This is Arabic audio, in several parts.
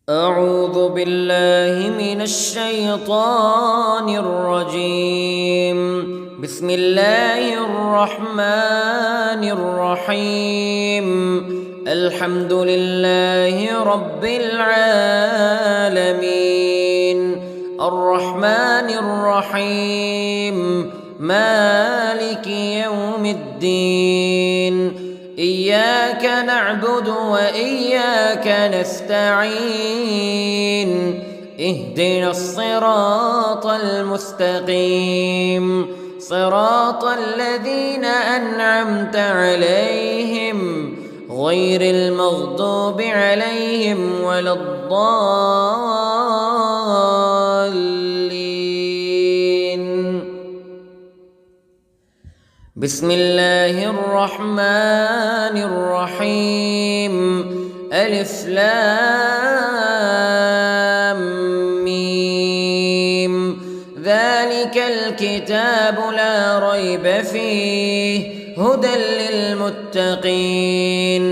أعوذ بالله من الشيطان الرجيم. بسم الله الرحمن الرحيم. الحمد لله رب العالمين الرحمن الرحيم مالك يوم الدين. إياك نعبد وإياك نستعين. اهدنا الصراط المستقيم صراط الذين أنعمت عليهم غير المغضوب عليهم ولا الضالين. بسم الله الرحمن الرحيم. ألف لام ميم. ذلك الكتاب لا ريب فيه هدى للمتقين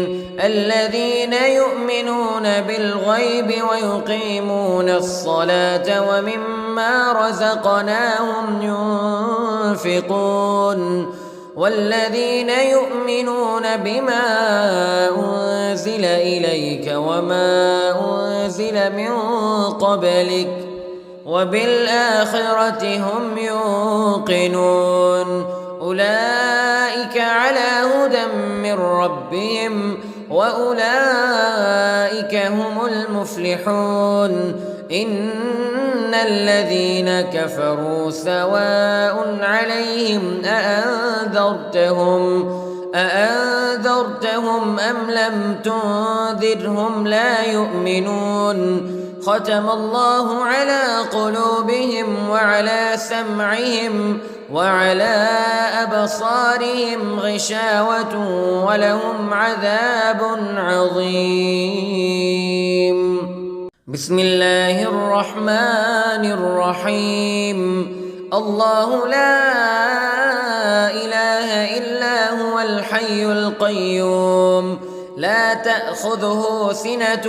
الذين يؤمنون بالغيب ويقيمون الصلاة ومما رزقناهم ينفقون والذين يؤمنون بما أنزل إليك وما أنزل من قبلك وبالآخرة هم يوقنون. أولئك على هدى من ربهم وأولئك هم المفلحون. إن الذين كفروا سواء عليهم أأنذرتهم أم لم تنذرهم لا يؤمنون. ختم الله على قلوبهم وعلى سمعهم وعلى أبصارهم غشاوة ولهم عذاب عظيم. بسم الله الرحمن الرحيم. الله لا إله إلا هو الحي القيوم لا تأخذه سنة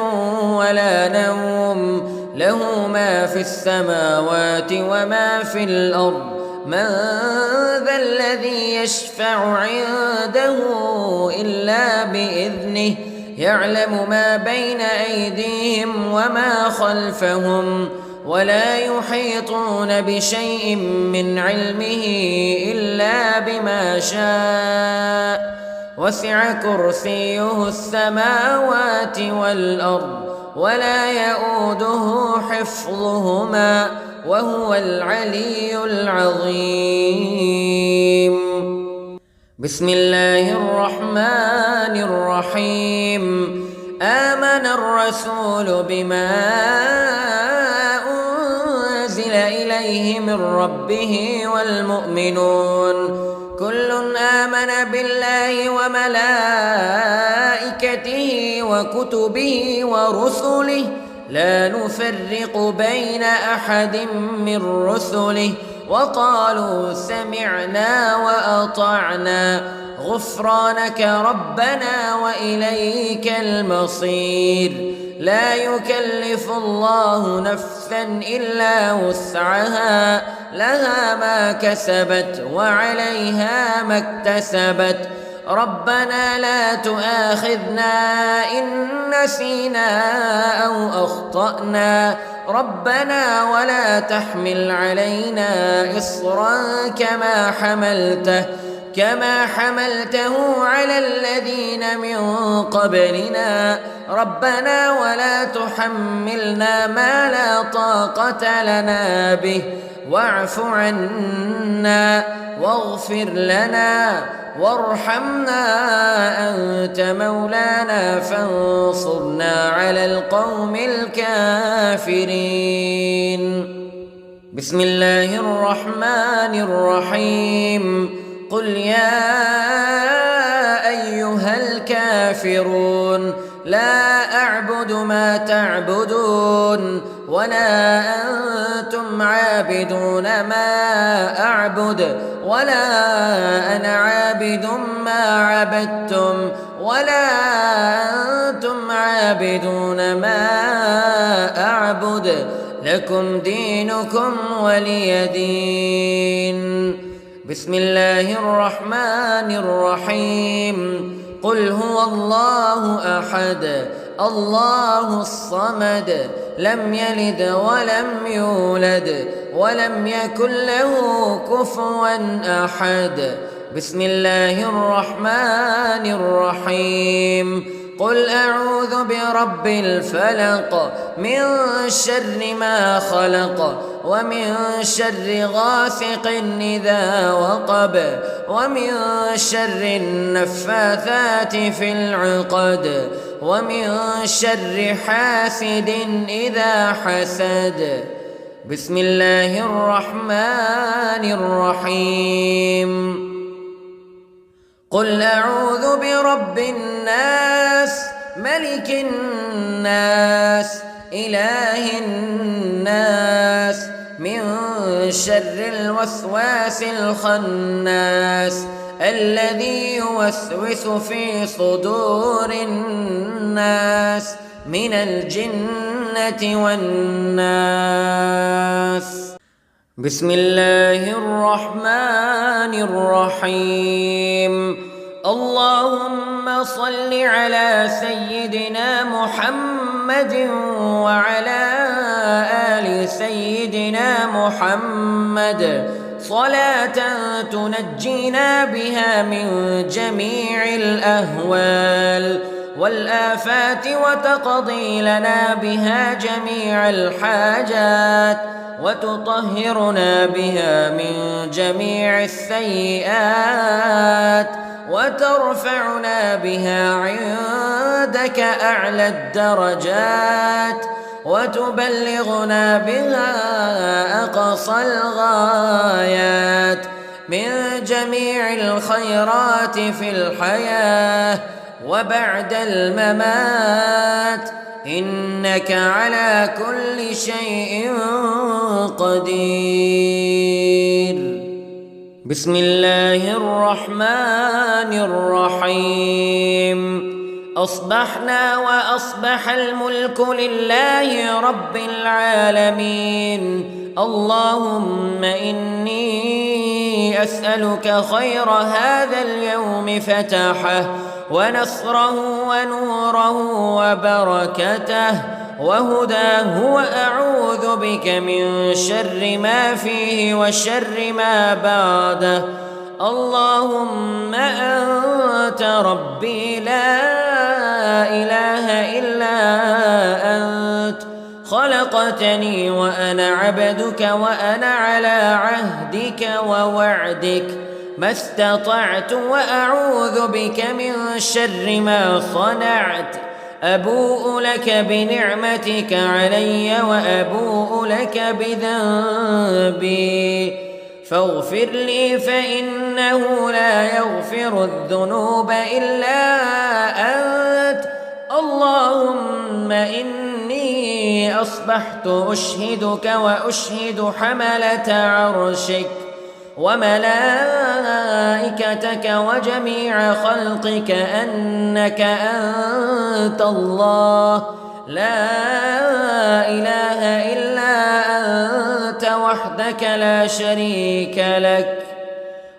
ولا نوم له ما في السماوات وما في الأرض. من ذا الذي يشفع عنده إلا بإذنه يعلم ما بين أيديهم وما خلفهم ولا يحيطون بشيء من علمه إلا بما شاء. وسع كرسيه السماوات والأرض ولا يؤوده حفظهما وهو العلي العظيم. بسم الله الرحمن الرحيم. آمن الرسول بما أنزل إليه من ربه والمؤمنون كل آمن بالله وملائكته وكتبه ورسله لا نفرق بين أحد من رسله وقالوا سمعنا وأطعنا غفرانك ربنا وإليك المصير. لا يكلف الله نفسا إلا وسعها لها ما كسبت وعليها ما اكتسبت. ربنا لا تؤاخذنا إن نسينا أو أخطأنا ربنا ولا تحمل علينا إصرا كما حملته على الذين من قبلنا ربنا ولا تحملنا ما لا طاقة لنا به واعف عنا واغفر لنا وارحمنا أنت مولانا فانصرنا على القوم الكافرين. بسم الله الرحمن الرحيم. قل يا أيها الكافرون لا أعبد ما تعبدون ولا أنتم عابدون ما أعبد ولا أنا عابد ما عبدتم ولا أنتم عابدون ما أعبد لكم دينكم ولي دين. بسم الله الرحمن الرحيم. قل هو الله أحد الله الصمد لم يلد ولم يولد ولم يكن له كفوا أحد. بسم الله الرحمن الرحيم. قل أعوذ برب الفلق من شر ما خلق ومن شر غاسق إذا وقب ومن شر النفاثات في العقد ومن شر حاسد إذا حسد. بسم الله الرحمن الرحيم. قل أعوذ برب الناس ملك الناس إله الناس من شر الوسواس الخناس الذي يوسوس في صدور الناس من الجنة والناس. بسم الله الرحمن الرحيم. اللهم صل على سيدنا محمد وعلى آل سيدنا محمد صلاة تنجينا بها من جميع الأهوال والآفات وتقضي لنا بها جميع الحاجات وتطهرنا بها من جميع السيئات وترفعنا بها عندك أعلى الدرجات وتبلغنا بها أقصى الغايات من جميع الخيرات في الحياة وبعد الممات إنك على كل شيء قدير. بسم الله الرحمن الرحيم. أصبحنا وأصبح الملك لله رب العالمين. اللهم إني أسألك خير هذا اليوم فتحه ونصره ونوره وبركته وهداه وأعوذ بك من شر ما فيه وشر ما بعده. اللهم أنت ربي لا إله إلا أنت خلقتني وأنا عبدك وأنا على عهدك ووعدك ما استطعت وأعوذ بك من شر ما صنعت. أبوء لك بنعمتك علي وأبوء لك بذنبي فاغفر لي فإنه لا يغفر الذنوب إلا أنت. اللهم إني أصبحت أشهدك وأشهد حملة عرشك وملائكتك وجميع خلقك أنك أنت الله لا إله إلا أنت وحدك لا شريك لك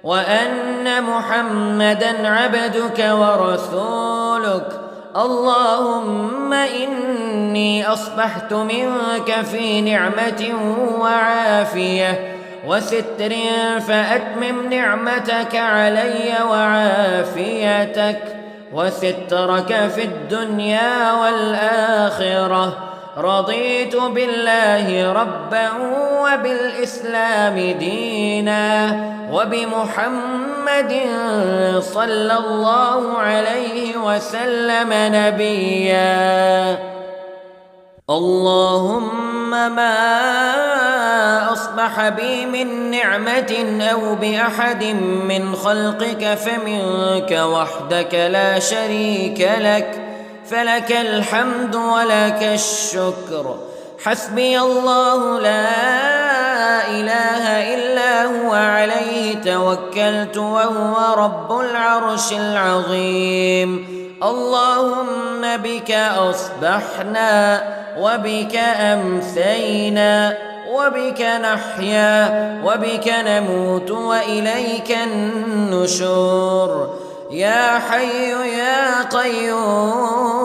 وأن محمدًا عبدك ورسولك. اللهم إني أصبحت منك في نعمة وعافية وستر فأتمم نعمتك علي وعافيتك وسترك في الدنيا والآخرة. رضيت بالله ربا وبالإسلام دينا وبمحمد صلى الله عليه وسلم نبيا. اللهم ما أصبح بي من نعمة أو بأحد من خلقك فمنك وحدك لا شريك لك فلك الحمد ولك الشكر. حسبي الله لا إله إلا هو عليه توكلت وهو رب العرش العظيم. اللهم بك أصبحنا وبك أمسينا وبك نحيا وبك نموت وإليك النشور. يا حي يا قيوم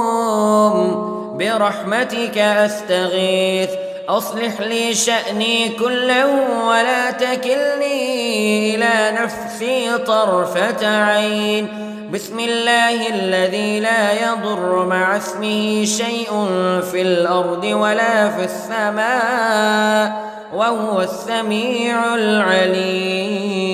برحمتك أستغيث، أصلح لي شأني كله ولا تكلني إلى نفسي طرفة عين. بسم الله الذي لا يضر مع اسمه شيء في الأرض ولا في السماء وهو السميع العليم.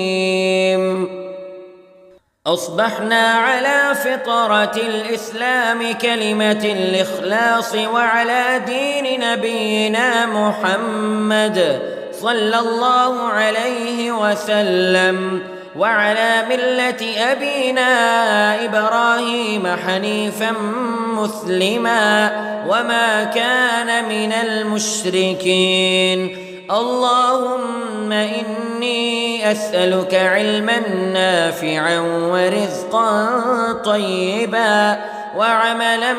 أصبحنا على فطرة الإسلام كلمة الإخلاص وعلى دين نبينا محمد صلى الله عليه وسلم وعلى ملة أبينا إبراهيم حنيفا مسلما وما كان من المشركين. اللهم إني أسألك علما نافعا ورزقا طيبا وعملا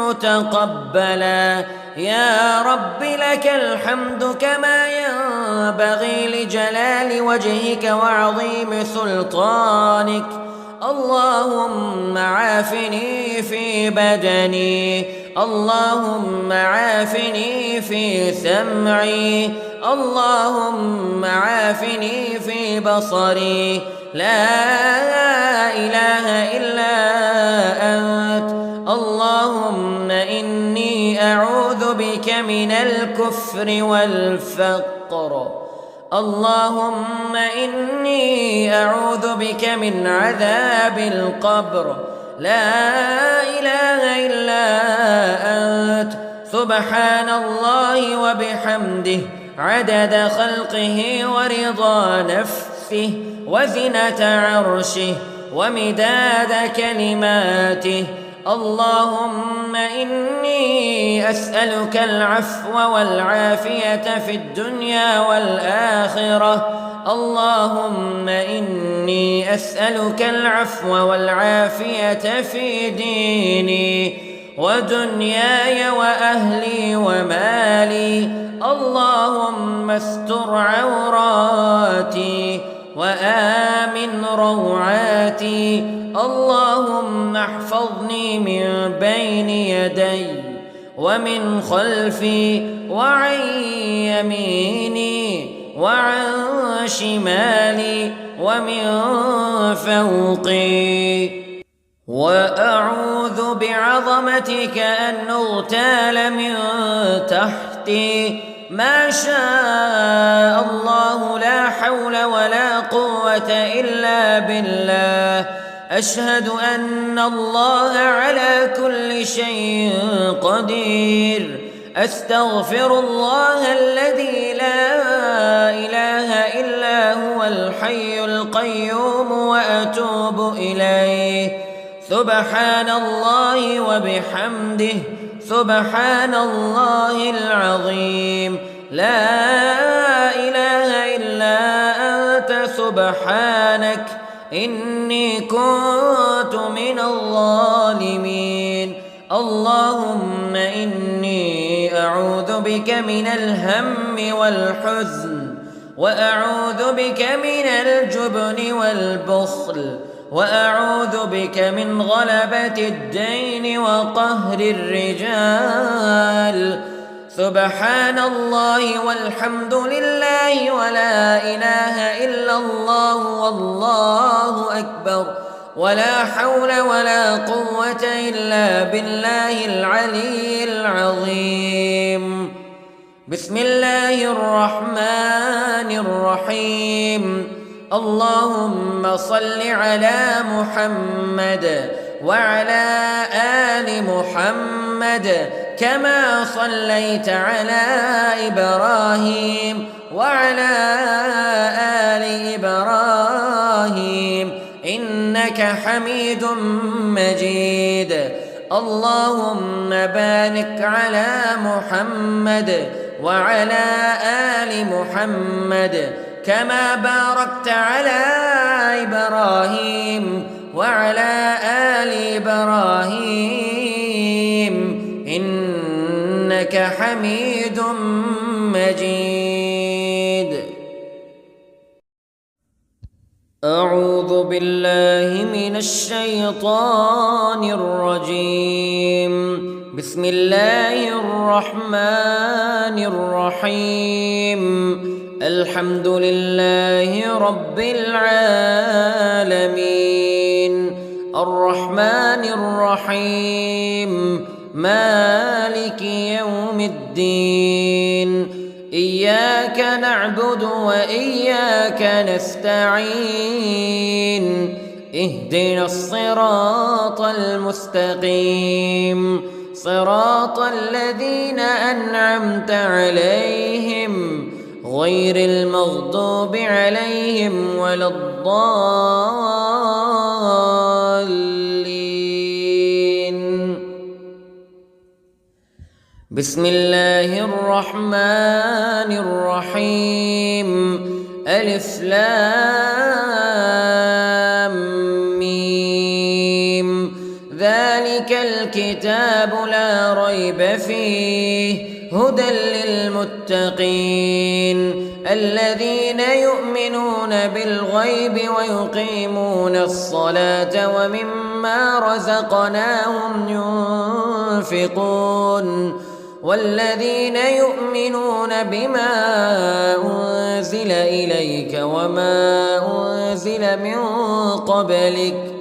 متقبلا. يا رب لك الحمد كما ينبغي لجلال وجهك وعظيم سلطانك. اللهم عافني في بدني، اللهم عافني في سمعي، اللهم عافني في بصري. لا إله إلا أنت. اللهم إني أعوذ بك من الكفر والفقر. اللهم إني أعوذ بك من عذاب القبر. لا إله إلا أنت. سبحان الله وبحمده عدد خلقه ورضا نفسه وزنة عرشه ومداد كلماته. اللهم إني أسألك العفو والعافية في الدنيا والآخرة. اللهم إني أسألك العفو والعافية في ديني ودنياي وأهلي ومالي. اللهم استر عوراتي وآمن روعاتي. اللهم احفظني من بين يدي ومن خلفي وعن يميني وعن شمالي ومن فوقي. وأعوذ بعظمتك أن أغتال من تحتي. ما شاء الله لا حول ولا قوة إلا بالله. أشهد أن الله على كل شيء قدير. أستغفر الله الذي لا إله إلا هو الحي القيوم وأتوب إليه. سبحان الله وبحمده سبحان الله العظيم. لا إله إلا أنت سبحانك إني كنت من الظالمين. اللهم إني أعوذ بك من الهم والحزن وأعوذ بك من الجبن والبخل وأعوذ بك من غلبة الدين وقهر الرجال. سبحان الله والحمد لله ولا إله إلا الله والله أكبر ولا حول ولا قوة إلا بالله العلي العظيم. بسم الله الرحمن الرحيم. اللهم صل على محمد وعلى آل محمد كما صليت على إبراهيم وعلى آل إبراهيم إنك حميد مجيد. اللهم بارك على محمد وعلى آل محمد كما باركت على إبراهيم وعلى آل إبراهيم إنك حميد مجيد. أعوذ بالله من الشيطان الرجيم. بسم الله الرحمن الرحيم. الحمد لله رب العالمين الرحمن الرحيم مالك يوم الدين. إياك نعبد وإياك نستعين. اهدنا الصراط المستقيم صراط الذين أنعمت عليهم غير المغضوب عليهم ولا الضالين. بسم الله الرحمن الرحيم. ألف لام ميم. ذلك الكتاب لا ريب فيه هدى للمتقين الذين يؤمنون بالغيب ويقيمون الصلاة ومما رزقناهم ينفقون والذين يؤمنون بما أنزل إليك وما أنزل من قبلك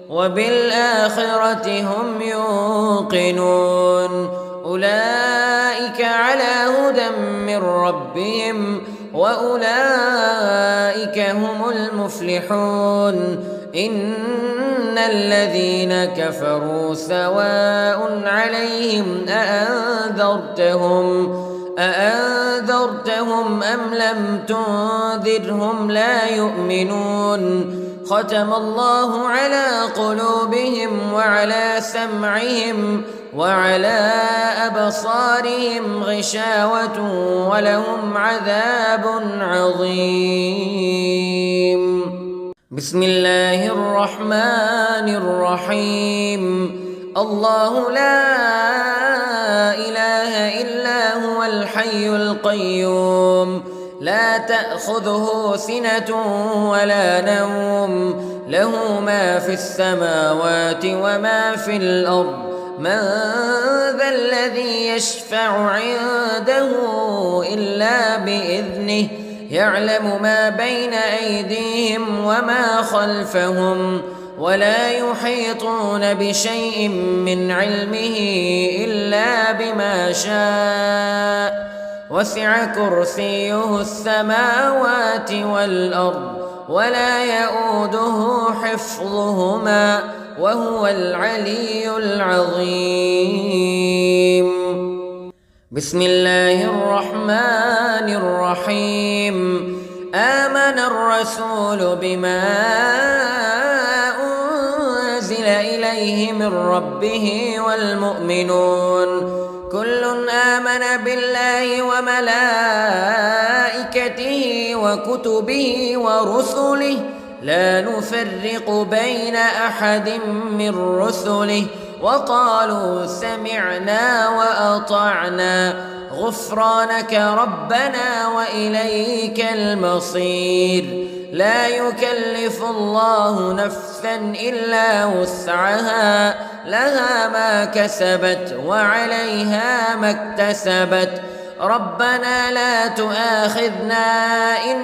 وبالآخرة هم يوقنون. أولئك على هدى من ربهم وأولئك هم المفلحون. إن الذين كفروا سواء عليهم أأنذرتهم أم لم تنذرهم لا يؤمنون. ختم الله على قلوبهم وعلى سمعهم وعلى أبصارهم غشاوة ولهم عذاب عظيم. بسم الله الرحمن الرحيم. الله لا إله إلا هو الحي القيوم لا تأخذه سنة ولا نوم له ما في السماوات وما في الأرض. من ذا الذي يشفع عنده إلا بإذنه يعلم ما بين أيديهم وما خلفهم ولا يحيطون بشيء من علمه إلا بما شاء. وسع كرسيه السماوات والأرض ولا يؤوده حفظهما وهو العلي العظيم. بسم الله الرحمن الرحيم. آمن الرسول بما أنزل إليه من ربه والمؤمنون كل آمن بالله وملائكته وكتبه ورسله لا نفرق بين أحد من رسله وقالوا سمعنا وأطعنا غفرانك ربنا وإليك المصير. لا يكلف الله نفسا إلا وسعها لها ما كسبت وعليها ما اكتسبت. ربنا لا تؤاخذنا إن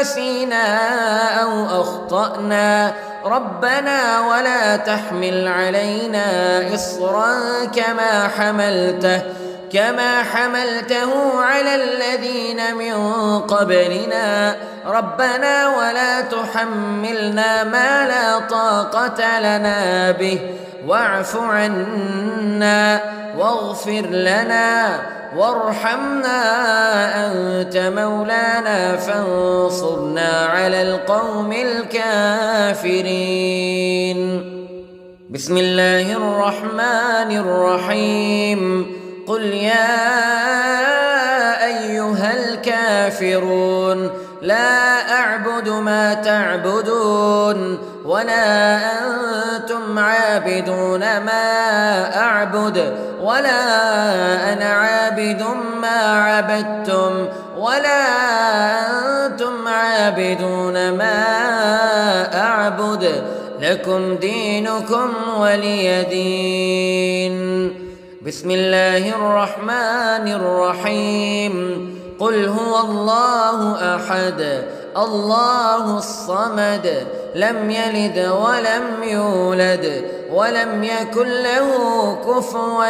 نسينا أو أخطأنا ربنا ولا تحمل علينا إصرا كما حملته على الذين من قبلنا ربنا ولا تحملنا ما لا طاقة لنا به واعف عنا واغفر لنا وارحمنا أنت مولانا فانصرنا على القوم الكافرين. بسم الله الرحمن الرحيم. قل يا أيها الكافرون لا أعبد ما تعبدون ولا أنتم عابدون ما أعبد ولا أنا عابد ما عبدتم ولا أنتم عابدون ما أعبد لكم دينكم ولي دين. بسم الله الرحمن الرحيم. قل هو الله أحد الله الصمد لم يلد ولم يولد ولم يكن له كفوا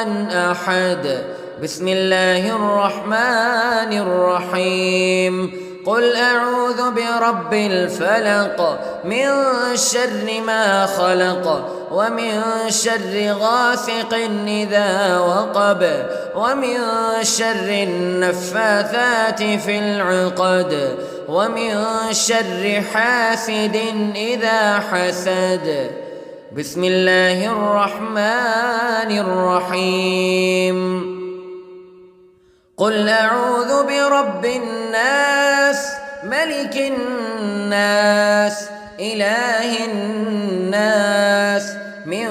أحد. بسم الله الرحمن الرحيم. قل أعوذ برب الفلق من شر ما خلق ومن شر غاسق إذا وقب ومن شر النفاثات في العقد ومن شر حاسد إذا حسد. بسم الله الرحمن الرحيم. قل أعوذ برب الناس ملك الناس إله الناس من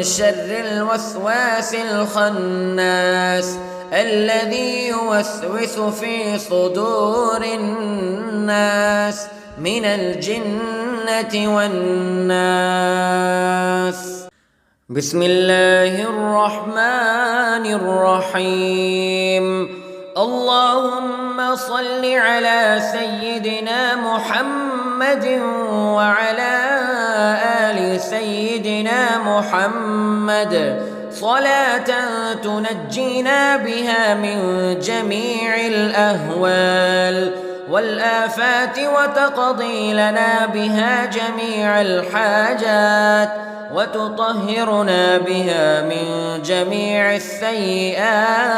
شر الوسواس الخناس الذي يوسوس في صدور الناس من الجنة والناس. بسم الله الرحمن الرحيم. اللهم صل على سيدنا محمد وعلى آل سيدنا محمد صلاة تنجينا بها من جميع الأهوال والآفات وتقضي لنا بها جميع الحاجات وتطهرنا بها من جميع السيئات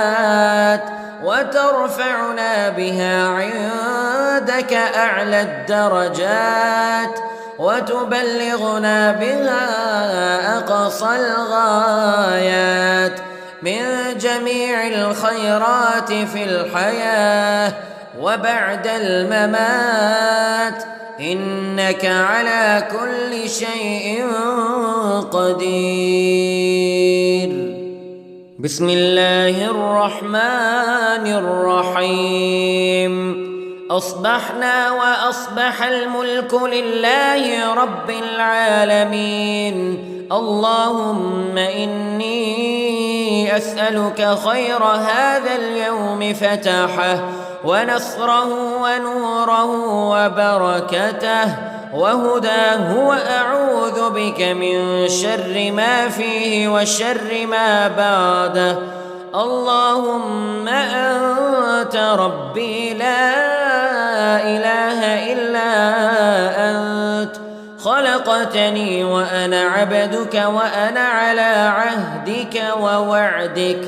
وترفعنا بها عندك أعلى الدرجات وتبلغنا بها أقصى الغايات من جميع الخيرات في الحياة وبعد الممات إنك على كل شيء قدير. بسم الله الرحمن الرحيم. أصبحنا وأصبح الملك لله رب العالمين. اللهم إني أسألك خير هذا اليوم فتحه ونصره ونوره وبركته وهداه وأعوذ بك من شر ما فيه وشر ما بعده. اللهم أنت ربي لا إله إلا أنت خلقتني وأنا عبدك وأنا على عهدك ووعدك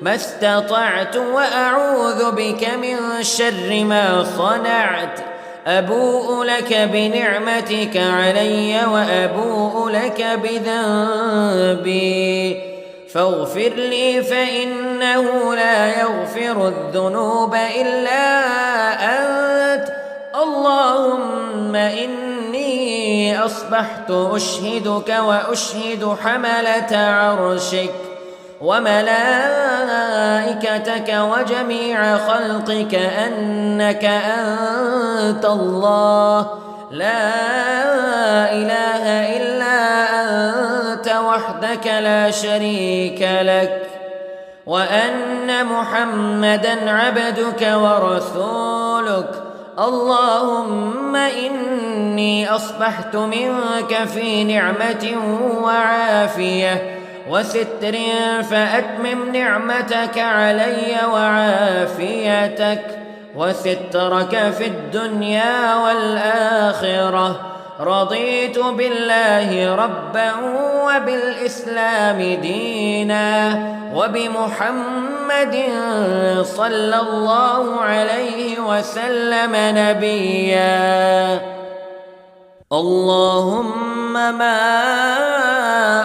ما استطعت وأعوذ بك من شر ما صنعت. أبوء لك بنعمتك علي وأبوء لك بذنبي فاغفر لي فإنه لا يغفر الذنوب إلا أنت. اللهم إني أصبحت أشهدك وأشهد حملة عرشك وملائكتك وجميع خلقك أنك أنت الله لا إله إلا أنت وحدك لا شريك لك وأن محمدًا عبدك ورسولك. اللهم إني أصبحت منك في نعمة وعافية وستر فأتمم نعمتك علي وعافيتك وسترك في الدنيا والآخرة. رضيت بالله ربا وبالإسلام دينا وبمحمد صلى الله عليه وسلم نبيا. اللهم ما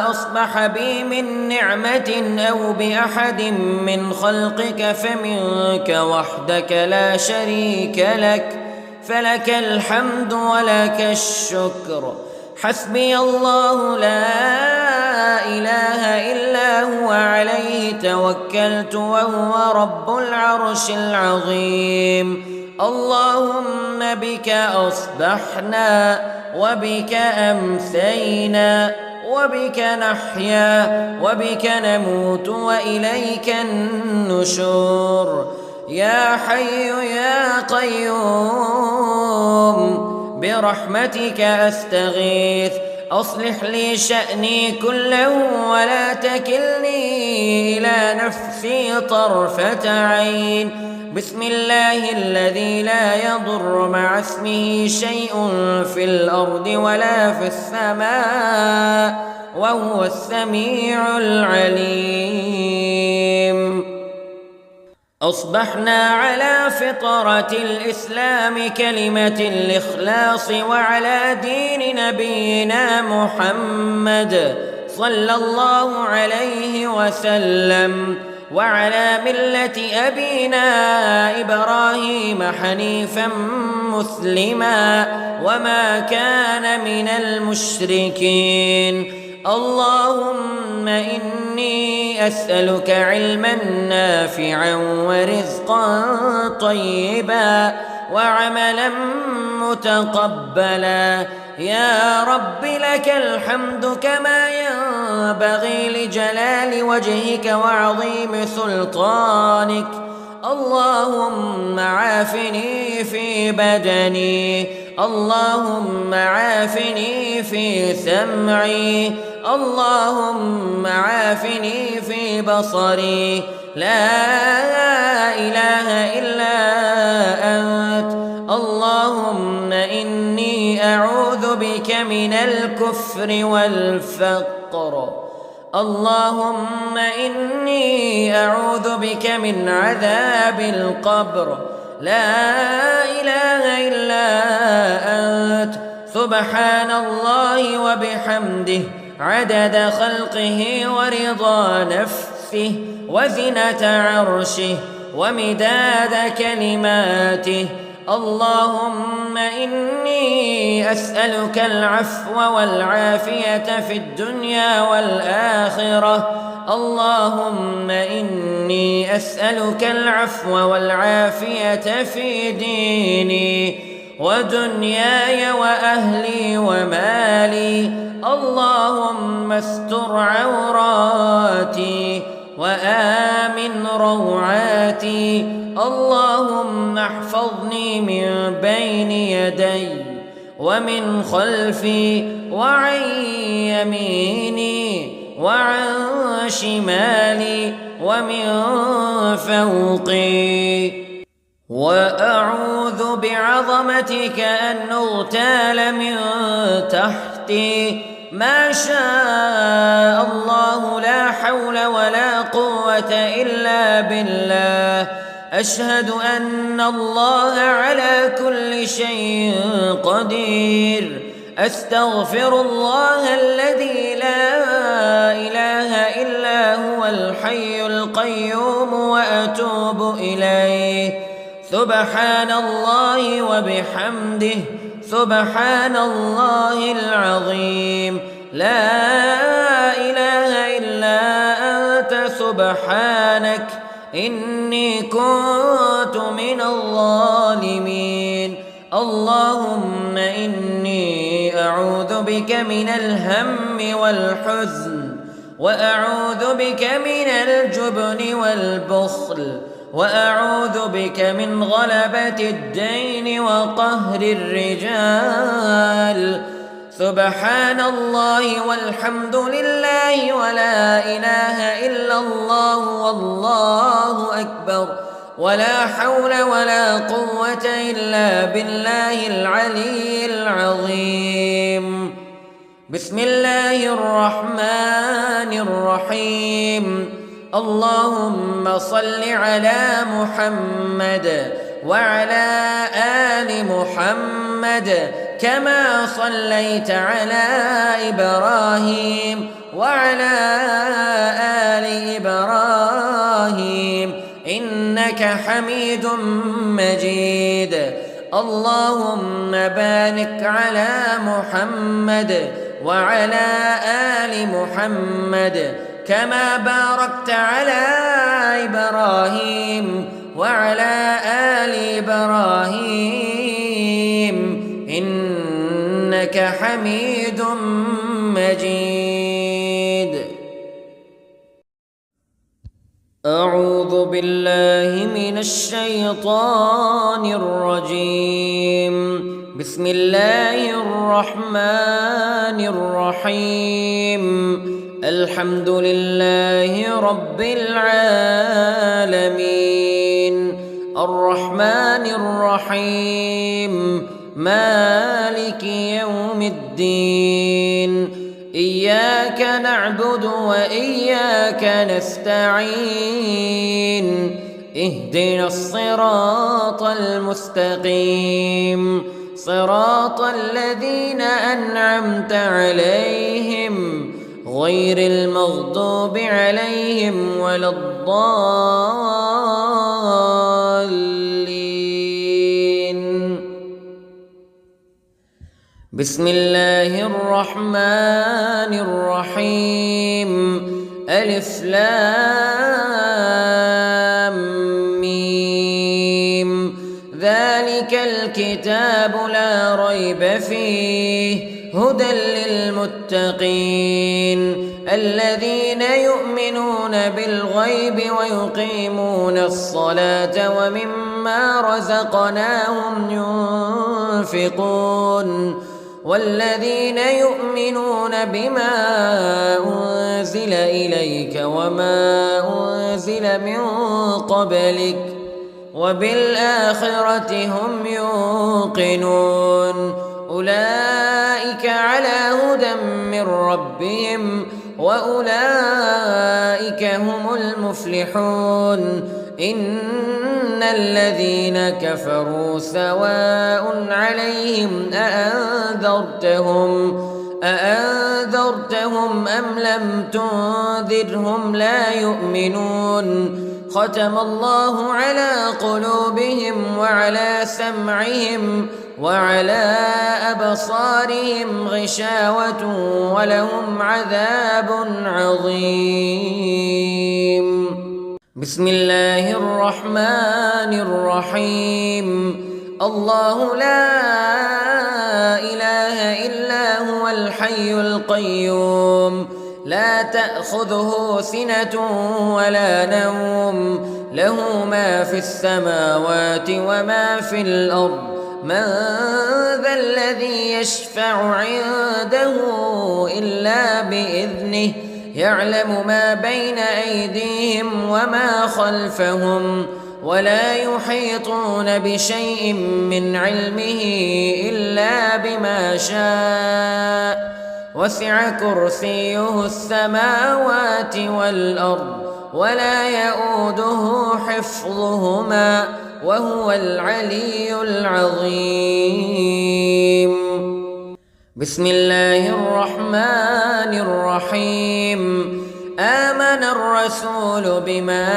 أصبح بي من نعمة أو بأحد من خلقك فمنك وحدك لا شريك لك فلك الحمد ولك الشكر حسبي الله لا إله إلا هو عليه توكلت وهو رب العرش العظيم. اللهم بك أصبحنا وبك أمسينا وبك نحيا وبك نموت وإليك النشور. يا حي يا قيوم برحمتك أستغيث، أصلح لي شأني كله ولا تكلني إلى نفسي طرفة عين. بسم الله الذي لا يضر مع اسمه شيء في الأرض ولا في السماء وهو السميع العليم. أصبحنا على فطرة الإسلام كلمة الإخلاص وعلى دين نبينا محمد صلى الله عليه وسلم وعلى ملة أبينا إبراهيم حنيفا مسلما وما كان من المشركين. اللهم إني أسألك علما نافعا ورزقا طيبا وعملا متقبلا. يا رب لك الحمد كما ينبغي لجلال وجهك وعظيم سلطانك. اللهم عافني في بدني، اللهم عافني في سمعي، اللهم عافني في بصري. لا إله إلا أنت. اللهم إني أعوذ بك من الكفر والفقر. اللهم إني أعوذ بك من عذاب القبر. لا إله إلا أنت. سبحان الله وبحمده عدد خلقه ورضا نفسه وزنة عرشه ومداد كلماته. اللهم إني أسألك العفو والعافية في الدنيا والآخرة. اللهم إني أسألك العفو والعافية في ديني ودنياي وأهلي ومالي. اللهم استر عوراتي وآمن روعاتي. اللهم احفظني من بين يدي ومن خلفي وعن يميني وعن شمالي ومن فوقي. وأعوذ بعظمتك أن أغتال من تحتي. ما شاء الله لا حول ولا قوة إلا بالله. أشهد أن الله على كل شيء قدير. أستغفر الله الذي لا إله إلا هو الحي القيوم وأتوب إليه. سبحان الله وبحمده سبحان الله العظيم. لا إله إلا أنت سبحانك إني كنت من الظالمين. اللهم إني أعوذ بك من الهم والحزن وأعوذ بك من الجبن والبخل وأعوذ بك من غلبة الدين وقهر الرجال. سبحان الله والحمد لله ولا إله إلا الله والله أكبر ولا حول ولا قوة إلا بالله العلي العظيم. بسم الله الرحمن الرحيم. اللهم صل على محمد وعلى آل محمد كما صليت على إبراهيم وعلى آل إبراهيم إنك حميد مجيد. اللهم بارك على محمد وعلى آل محمد كما باركت على إبراهيم وعلى آل إبراهيم إنك حميد مجيد. أعوذ بالله من الشيطان الرجيم. بسم الله الرحمن الرحيم. الحمد لله رب العالمين الرحمن الرحيم مالك يوم الدين إياك نعبد وإياك نستعين اهدنا الصراط المستقيم صراط الذين أنعمت عليهم غير المغضوب عليهم ولا الضالين. بسم الله الرحمن الرحيم. ألف لام ميم. ذلك الكتاب لا ريب فيه هدى للمتقين الذين يؤمنون بالغيب ويقيمون الصلاة ومما رزقناهم ينفقون والذين يؤمنون بما أنزل إليك وما أنزل من قبلك وبالآخرة هم يوقنون أولئك على هدى من ربهم وأولئك هم المفلحون. إن الذين كفروا سواء عليهم أأنذرتهم أم لم تنذرهم لا يؤمنون. ختم الله على قلوبهم وعلى سمعهم وعلى أبصارهم غشاوة ولهم عذاب عظيم. بسم الله الرحمن الرحيم. الله لا إله إلا هو الحي القيوم لا تأخذه سنة ولا نوم له ما في السماوات وما في الأرض من ذا الذي يشفع عنده إلا بإذنه يعلم ما بين أيديهم وما خلفهم ولا يحيطون بشيء من علمه إلا بما شاء وسع كرسيه السماوات والأرض ولا يؤوده حفظهما وهو العلي العظيم. بسم الله الرحمن الرحيم. آمن الرسول بما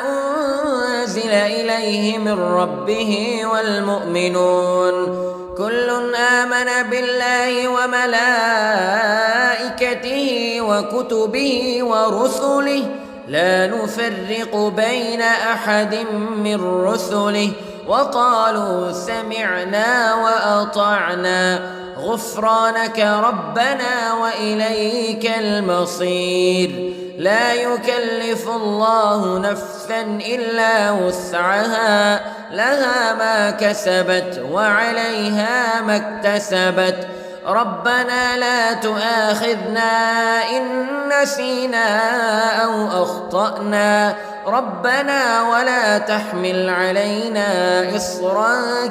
أنزل إليه من ربه والمؤمنون كل آمن بالله وملائكته وكتبه ورسله لا نفرق بين أحد من رسله وقالوا سمعنا وأطعنا غفرانك ربنا وإليك المصير. لا يكلف الله نفسا إلا وسعها لها ما كسبت وعليها ما اكتسبت ربنا لا تؤاخذنا إن نسينا أو أخطأنا ربنا ولا تحمل علينا إصرا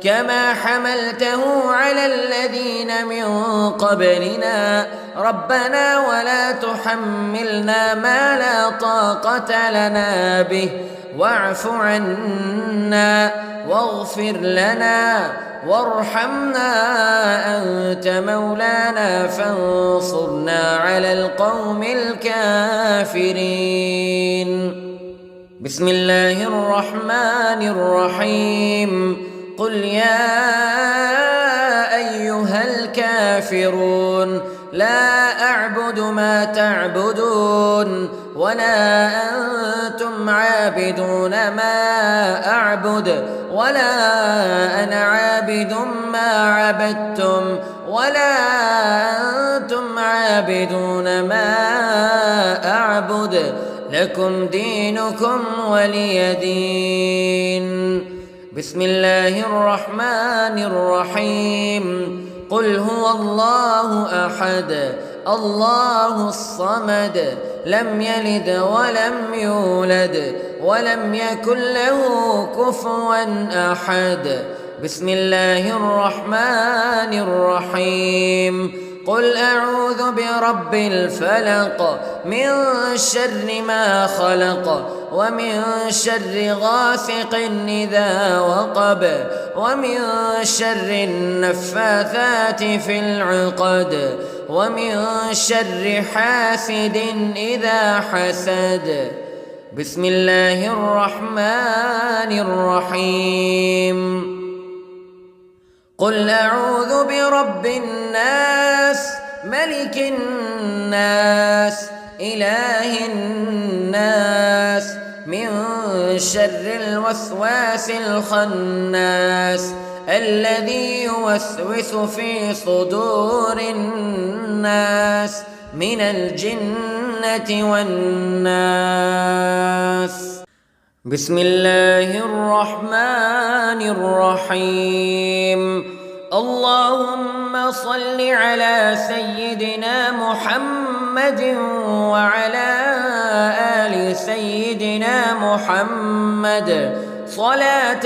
كما حملته على الذين من قبلنا ربنا ولا تحملنا ما لا طاقة لنا به واعف عنا واغفر لنا وارحمنا أنت مولانا فانصرنا على القوم الكافرين. بسم الله الرحمن الرحيم قل يا أيها الكافرون لا أعبد ما تعبدون ولا أنتم عابدون ما أعبد ولا أنا عابد ما عبدتم ولا أنتم عابدون ما أعبد لكم دينكم ولي دين. بسم الله الرحمن الرحيم قل هو الله أحد الله الصمد لم يلد ولم يولد ولم يكن له كفوا أحد. بسم الله الرحمن الرحيم قل أعوذ برب الفلق من شر ما خلق ومن شر غاسق إذا وقب ومن شر النفاثات في العقد ومن شر حاسد إذا حسد. بسم الله الرحمن الرحيم قل أعوذ برب الناس ملك الناس إله الناس من شر الوسواس الخناس الذي يوسوس في صدور الناس من الجنة والناس. بسم الله الرحمن الرحيم اللهم صل على سيدنا محمد وعلى آل سيدنا محمد صلاة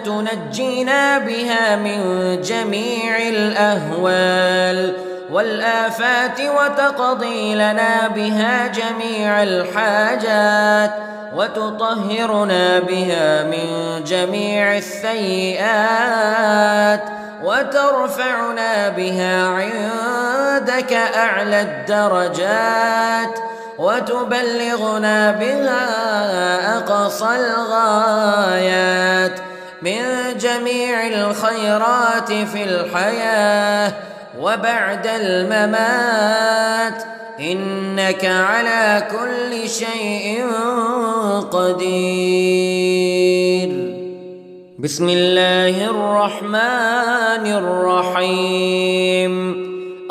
تنجينا بها من جميع الأهوال والآفات وتقضي لنا بها جميع الحاجات وتطهرنا بها من جميع السيئات وترفعنا بها عندك أعلى الدرجات وتبلغنا بها أقصى الغايات من جميع الخيرات في الحياة وبعد الممات إنك على كل شيء قدير. بسم الله الرحمن الرحيم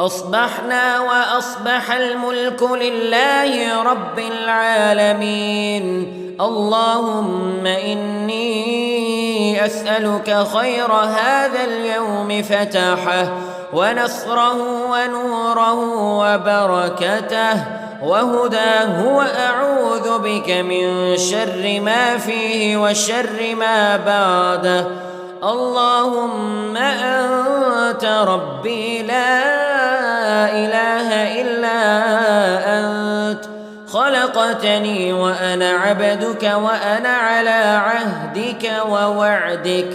أصبحنا وأصبح الملك لله رب العالمين اللهم إني أسألك خير هذا اليوم فتحه ونصره ونوره وبركته وهداه وأعوذ بك من شر ما فيه وشر ما بعده. اللهم أنت ربي لا إله إلا أنت خلقتني وأنا عبدك وأنا على عهدك ووعدك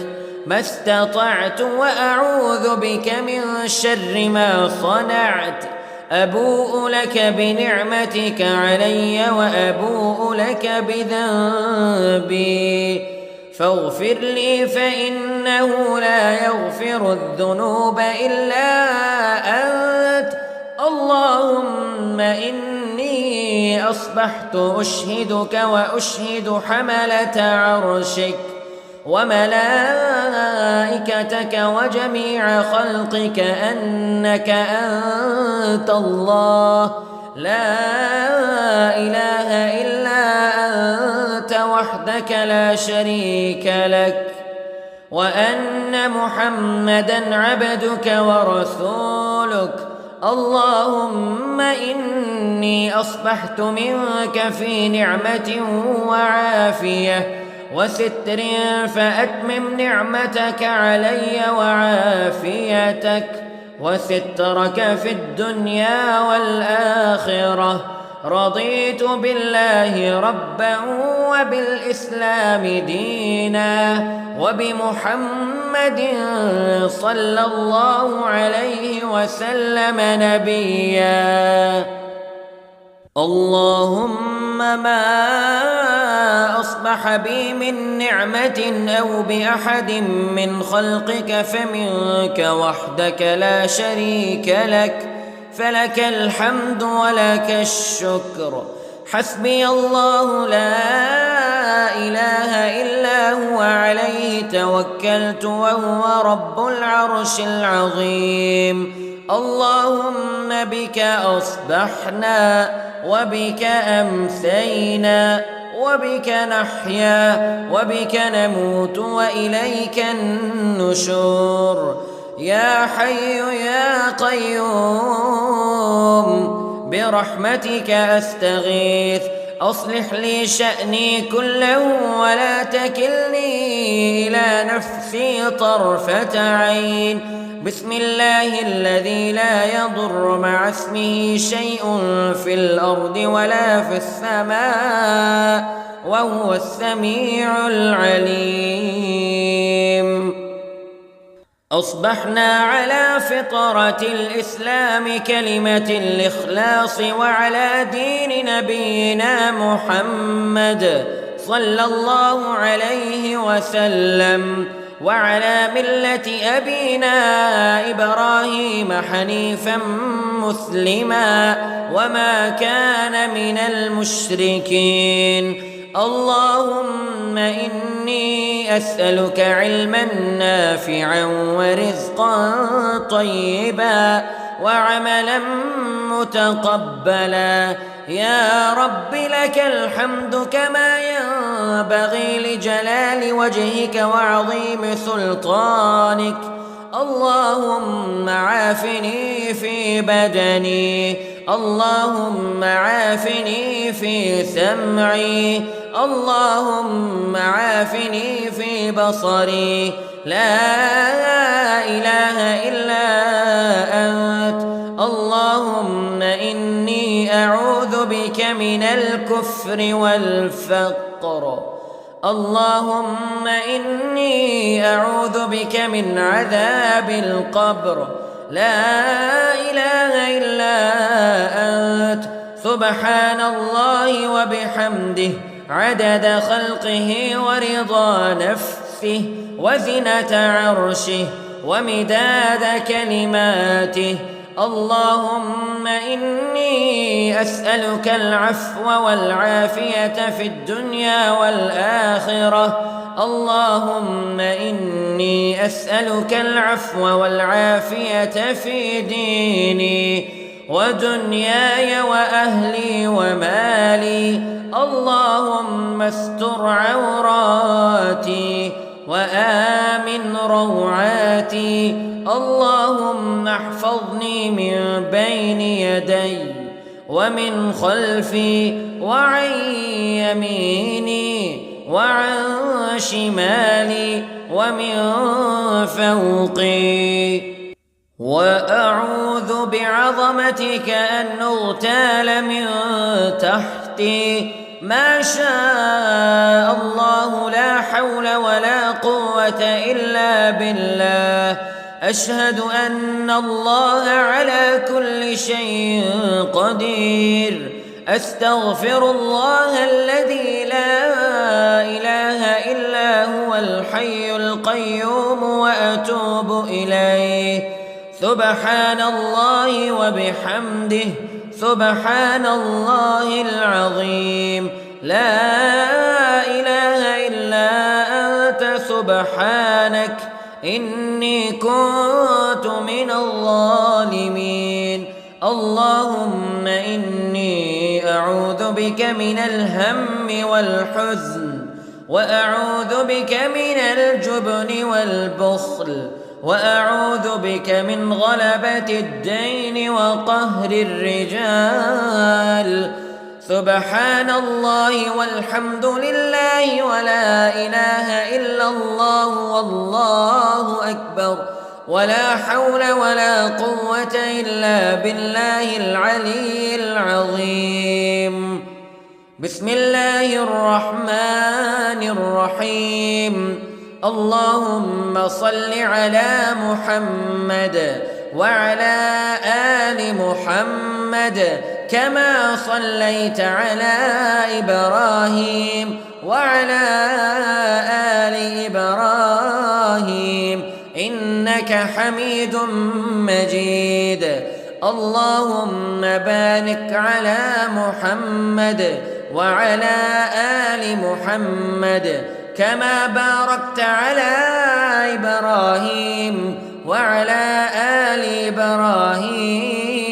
ما استطعت وأعوذ بك من شر ما صنعت. أبوء لك بنعمتك علي وأبوء لك بذنبي فاغفر لي فإنه لا يغفر الذنوب إلا أنت. اللهم إني أصبحت أشهدك وأشهد حملة عرشك وملائكتك وجميع خلقك أنك أنت الله لا إله إلا أنت وحدك لا شريك لك وأن محمدًا عبدك ورسولك. اللهم إني أصبحت منك في نعمة وعافية وستر فأتمم نعمتك علي وعافيتك وسترك في الدنيا والآخرة. رضيت بالله ربا وبالإسلام دينا وبمحمد صلى الله عليه وسلم نبيا. اللهم ما أصبح أصبح بي من نعمة أو بأحد من خلقك فمنك وحدك لا شريك لك، فلك الحمد ولك الشكر. حسبي الله لا إله إلا هو عليه توكلت وهو رب العرش العظيم. اللهم بك أصبحنا وبك أمسينا وبك نحيا وبك نموت وإليك النشور. يا حي يا قيوم برحمتك أستغيث، أصلح لي شأني كله ولا تكلني إلى نفسي طرفة عين. بسم الله الذي لا يضر مع اسمه شيء في الأرض ولا في السماء وهو السميع العليم. أصبحنا على فطرة الإسلام كلمة الإخلاص وعلى دين نبينا محمد صلى الله عليه وسلم وعلى ملة أبينا إبراهيم حنيفا مسلما وما كان من المشركين. اللهم إني أسألك علما نافعا ورزقا طيبا وعملا متقبلا. يا رب لك الحمد كما ينبغي لجلال وجهك وعظيم سلطانك. اللهم عافني في بدني، اللهم عافني في سمعي، اللهم عافني في بصري. لا إله إلا أنت. اللهم إني أعوذ بك من الكفر والفقر. اللهم إني أعوذ بك من عذاب القبر. لا إله إلا أنت. سبحان الله وبحمده عدد خلقه ورضا نفسه وزنة عرشه ومداد كلماته. اللهم إني أسألك العفو والعافية في الدنيا والآخرة. اللهم إني أسألك العفو والعافية في ديني ودنياي وأهلي ومالي. اللهم استر عوراتي وآمن روعاتي. اللهم احفظني من بين يدي ومن خلفي وعن يميني وعن شمالي ومن فوقي. وأعوذ بعظمتك أن أغتال من تحتي. ما شاء الله لا حول ولا قوة إلا بالله. أشهد أن الله على كل شيء قدير. أستغفر الله الذي لا إله إلا هو الحي القيوم وأتوب إليه. سبحان الله وبحمده سبحان الله العظيم. لا إله إلا أنت سبحانك إني كنت من الظالمين. اللهم إني أعوذ بك من الهم والحزن وأعوذ بك من الجبن والبخل وأعوذ بك من غلبة الدين وقهر الرجال. سبحان الله والحمد لله ولا إله إلا الله والله أكبر ولا حول ولا قوة إلا بالله العلي العظيم. بسم الله الرحمن الرحيم. اللهم صل على محمد وعلى آل محمد كما صليت على إبراهيم وعلى آل إبراهيم إنك حميد مجيد. اللهم بارك على محمد وعلى آل محمد كما باركت على إبراهيم وعلى آل إبراهيم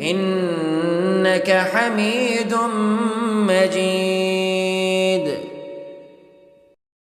إنك حميد مجيد.